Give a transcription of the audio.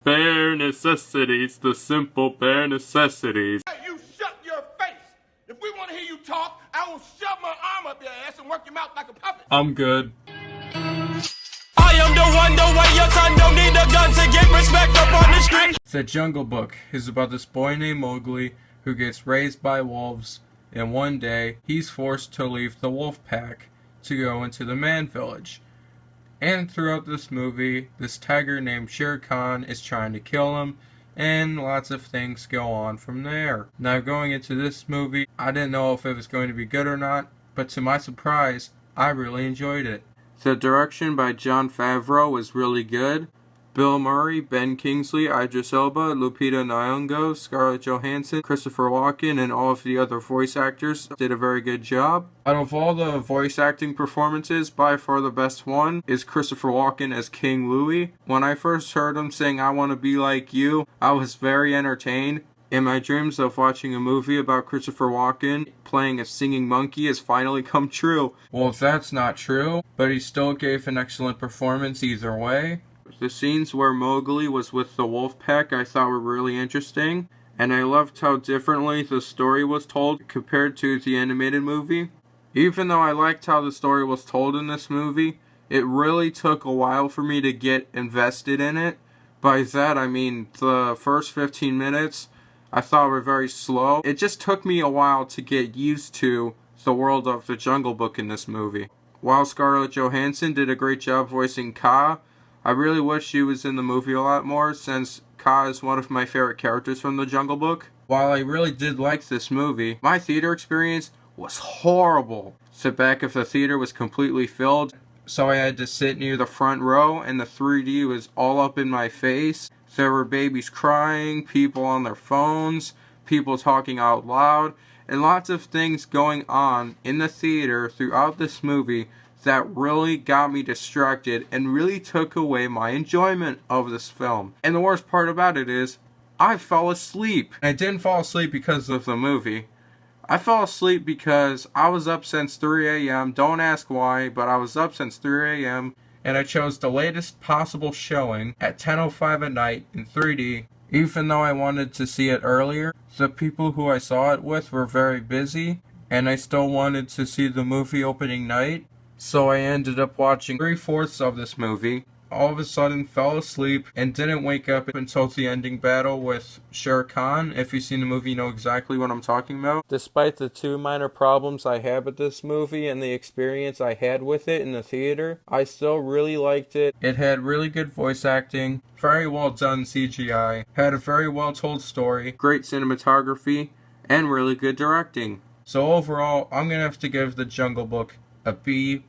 Bare necessities, the simple bare necessities. Hey, you shut your face! If we want to hear you talk, I will shove my arm up your ass and work your mouth like a puppet. I'm good. I am the one, the way your son don't need a gun to get respect up on the street. The Jungle Book is about this boy named Mowgli who gets raised by wolves, and one day he's forced to leave the wolf pack to go into the man village. And throughout this movie, this tiger named Shere Khan is trying to kill him, and lots of things go on from there. Now, going into this movie, I didn't know if it was going to be good or not, but to my surprise, I really enjoyed it. The direction by Jon Favreau was really good. Bill Murray, Ben Kingsley, Idris Elba, Lupita Nyong'o, Scarlett Johansson, Christopher Walken, and all of the other voice actors did a very good job. Out of all the voice acting performances, by far the best one is Christopher Walken as King Louie. When I first heard him saying, "I want to be like you," I was very entertained. And my dreams of watching a movie about Christopher Walken playing a singing monkey has finally come true. Well, if that's not true, but he still gave an excellent performance either way. The scenes where Mowgli was with the wolf pack I thought were really interesting, and I loved how differently the story was told compared to the animated movie. Even though I liked how the story was told in this movie, it really took a while for me to get invested in it. By that I mean the first 15 minutes I thought were very slow. It just took me a while to get used to the world of the Jungle Book in this movie. While Scarlett Johansson did a great job voicing Kaa, I really wish she was in the movie a lot more, since Kaa is one of my favorite characters from the Jungle Book. While I really did like this movie, my theater experience was horrible. The back of the theater was completely filled, so I had to sit near the front row, and the 3D was all up in my face. There were babies crying, people on their phones, people talking out loud, and lots of things going on in the theater throughout this movie that really got me distracted and really took away my enjoyment of this film. And the worst part about it is, I fell asleep. I didn't fall asleep because of the movie. I fell asleep because I was up since 3 a.m. Don't ask why, but I was up since 3 a.m. and I chose the latest possible showing at 10:05 at night in 3D. Even though I wanted to see it earlier, the people who I saw it with were very busy, and I still wanted to see the movie opening night. So I ended up watching 3/4 of this movie, all of a sudden fell asleep, and didn't wake up until the ending battle with Shere Khan. If you've seen the movie, you know exactly what I'm talking about. Despite the two minor problems I had with this movie and the experience I had with it in the theater, I still really liked it. It had really good voice acting, very well done CGI, had a very well told story, great cinematography, and really good directing. So overall, I'm gonna have to give The Jungle Book a B+.